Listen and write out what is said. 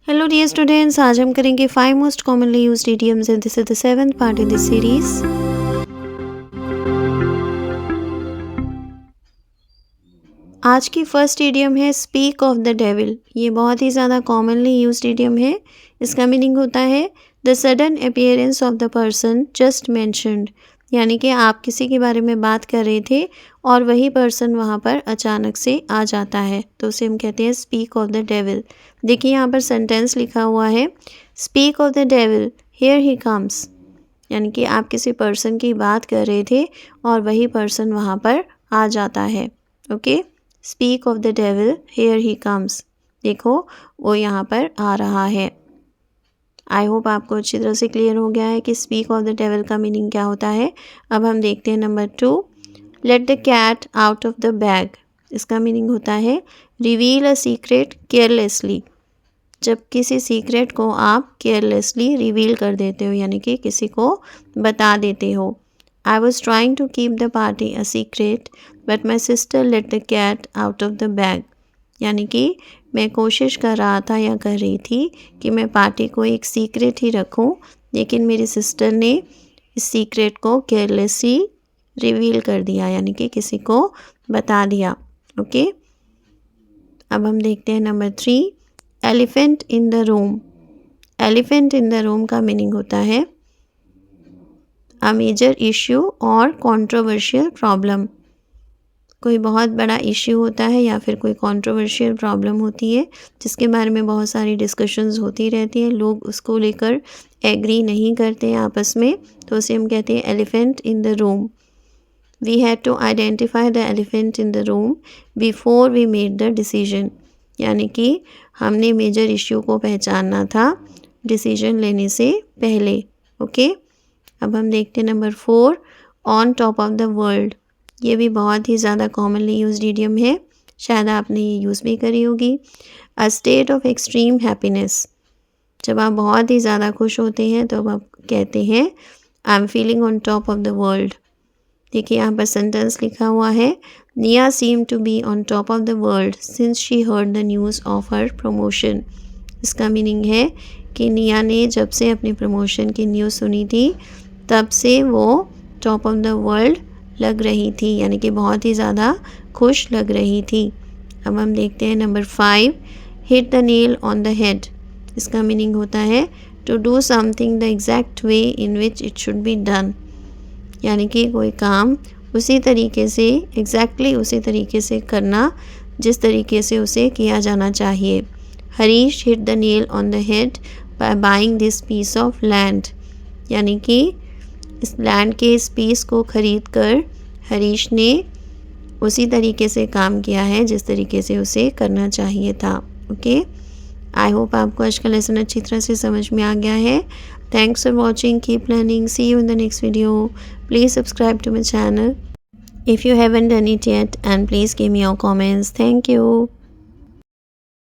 Hello dear students, आज हम करेंगे 5 most commonly used idioms and this is the 7th part in this series. आज की first idiom है स्पीक ऑफ द डेविल। ये बहुत ही ज़्यादा कॉमनली यूज्ड idiom है। इसका मीनिंग होता है the sudden appearance of the person just mentioned, यानी कि आप किसी के बारे में बात कर रहे थे और वही पर्सन वहाँ पर अचानक से आ जाता है, तो उसे हम कहते हैं स्पीक ऑफ द डेविल। देखिए यहाँ पर सेंटेंस लिखा हुआ है speak of the devil here he comes, यानी कि आप किसी पर्सन की बात कर रहे थे और वही पर्सन वहाँ पर आ जाता है। Okay, speak of the devil here he comes, देखो वो यहाँ पर आ रहा है। आई होप आपको अच्छी तरह से क्लियर हो गया है कि स्पीक ऑफ द डेविल का मीनिंग क्या होता है। अब हम देखते हैं number 2, let the cat out of the bag. इसका मीनिंग होता है रिवील अ सीक्रेट केयरलेसली। जब किसी सीक्रेट को आप केयरलेसली रिवील कर देते हो, यानी कि किसी को बता देते हो। I was trying to keep the party a secret but my sister let the cat out of the bag, यानी कि मैं कोशिश कर रहा था या कर रही थी कि मैं पार्टी को एक सीक्रेट ही रखूं, लेकिन मेरी सिस्टर ने इस सीक्रेट को केयरलेसली रिवील कर दिया, यानी कि किसी को बता दिया। ओके, अब हम देखते हैं number 3, elephant in the room. Elephant in the room का मीनिंग होता है अ मेजर इश्यू और कंट्रोवर्शियल प्रॉब्लम। कोई बहुत बड़ा इश्यू होता है या फिर कोई कंट्रोवर्शियल प्रॉब्लम होती है जिसके बारे में बहुत सारी डिस्कशंस होती रहती हैं, लोग उसको लेकर एग्री नहीं करते हैं आपस में, तो उसे हम कहते हैं elephant in the room. We had to identify the elephant in the room before we made the decision, यानी कि हमने मेजर इश्यू को पहचानना था डिसीजन लेने से पहले। ओके, अब हम देखते हैं number 4, on top of the world. ये भी बहुत ही ज़्यादा कॉमनली यूज्ड idiom है, शायद आपने ये यूज़ भी करी होगी। A state of extreme happiness. जब आप बहुत ही ज़्यादा खुश होते हैं तो आप कहते हैं I am feeling on top of the world. देखिए यहाँ पर सेंटेंस लिखा हुआ है Nia seem to be on top of the world since she heard the news of her promotion. इसका मीनिंग है कि निया ने जब से अपनी प्रमोशन की न्यूज़ सुनी थी तब से वो टॉप ऑफ द वर्ल्ड लग रही थी, यानी कि बहुत ही ज़्यादा खुश लग रही थी। अब हम देखते हैं number 5, hit the nail on the head. इसका मीनिंग होता है to do something the exact way in which it should be done, यानी कि कोई काम उसी तरीके से एग्जैक्टली उसी तरीके से करना जिस तरीके से उसे किया जाना चाहिए। Harish hit the nail on the head by buying this piece of land, यानी कि इस लैंड के इस पीस को खरीद कर हरीश ने उसी तरीके से काम किया है जिस तरीके से उसे करना चाहिए था। ओके, आई होप आपको आज का लेसन अच्छी तरह से समझ में आ गया है। Thanks for watching, keep learning, see you in the next video. Please subscribe to my channel if you haven't done it yet, and please give me your comments. Thank you.